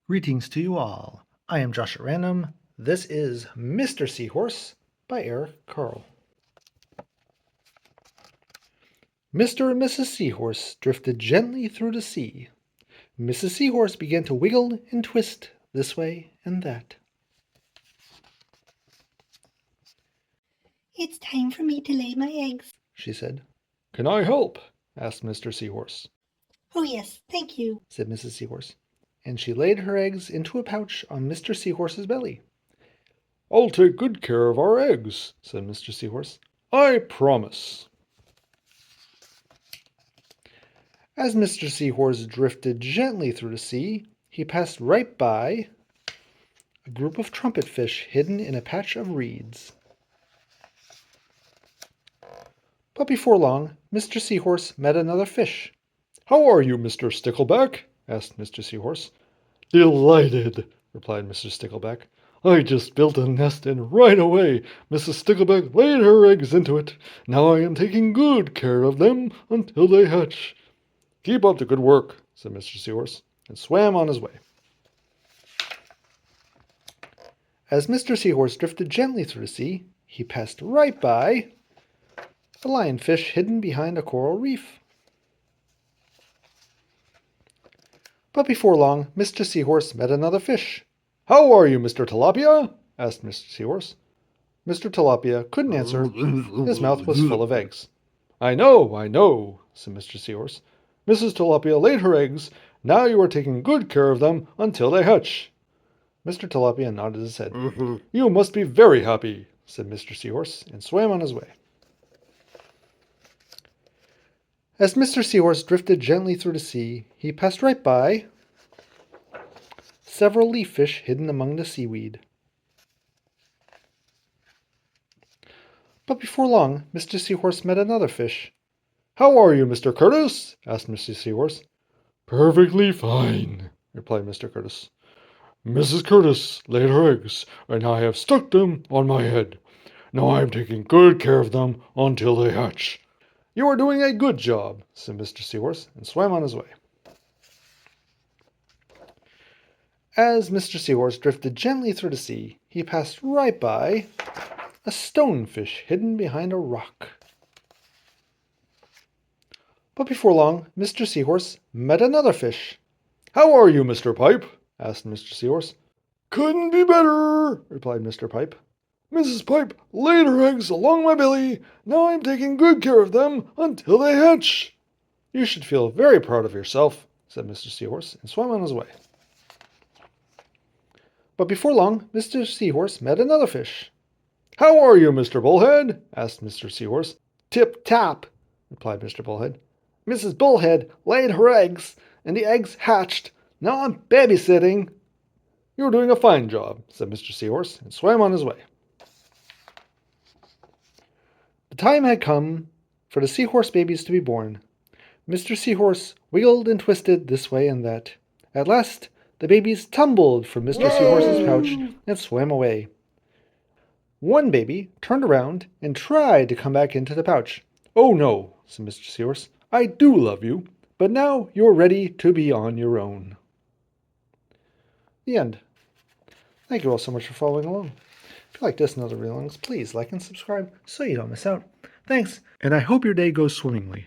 Greetings to you all. I am Josh at Random. This is Mr. Seahorse by Eric Carle. Mr. and Mrs. Seahorse drifted gently through the sea. Mrs. Seahorse began to wiggle and twist this way and that. "It's time for me to lay my eggs," she said. "Can I help?" asked Mr. Seahorse. "Oh yes, thank you," said Mrs. Seahorse, and she laid her eggs into a pouch on Mr. Seahorse's belly. "I'll take good care of our eggs," said Mr. Seahorse. "I promise." As Mr. Seahorse drifted gently through the sea, he passed right by a group of trumpet fish hidden in a patch of reeds. But before long, Mr. Seahorse met another fish. "How are you, Mr. Stickleback?" asked Mr. Seahorse. "Delighted," replied Mr. Stickleback. "I just built a nest and right away Mrs. Stickleback laid her eggs into it. Now I am taking good care of them until they hatch." "Keep up the good work," said Mr. Seahorse, and swam on his way. As Mr. Seahorse drifted gently through the sea, he passed right by a lionfish hidden behind a coral reef. But before long, Mr. Seahorse met another fish. "How are you, Mr. Tilapia?" asked Mr. Seahorse. Mr. Tilapia couldn't answer. His mouth was full of eggs. I know," said Mr. Seahorse. "Mrs. Tilapia laid her eggs. Now you are taking good care of them until they hatch." Mr. Tilapia nodded his head. "You must be very happy," said Mr. Seahorse, and swam on his way. As Mr. Seahorse drifted gently through the sea, he passed right by several leaf fish hidden among the seaweed. But before long, Mr. Seahorse met another fish. "How are you, Mr. Curtis?" asked Mr. Seahorse. "Perfectly fine," replied Mr. Curtis. "Mrs. Curtis laid her eggs, and I have stuck them on my head. Now I am taking good care of them until they hatch." "You are doing a good job," said Mr. Seahorse, and swam on his way. As Mr. Seahorse drifted gently through the sea, he passed right by a stonefish hidden behind a rock. But before long, Mr. Seahorse met another fish. "How are you, Mr. Pipe?" asked Mr. Seahorse. "Couldn't be better," replied Mr. Pipe. "Mrs. Pipe laid her eggs along my belly. Now I'm taking good care of them until they hatch." "You should feel very proud of yourself," said Mr. Seahorse, and swam on his way. But before long, Mr. Seahorse met another fish. "How are you, Mr. Bullhead?" asked Mr. Seahorse. "Tip-tap," replied Mr. Bullhead. "Mrs. Bullhead laid her eggs, and the eggs hatched. Now I'm babysitting." "You're doing a fine job," said Mr. Seahorse, and swam on his way. The time had come for the seahorse babies to be born. Mr. Seahorse wiggled and twisted this way and that. At last, the babies tumbled from Mr. Seahorse's pouch and swam away. One baby turned around and tried to come back into the pouch. "Oh no," said Mr. Seahorse. "I do love you, but now you're ready to be on your own." The end. Thank you all so much for following along. If you like this and other readings, please like and subscribe so you don't miss out. Thanks, and I hope your day goes swimmingly.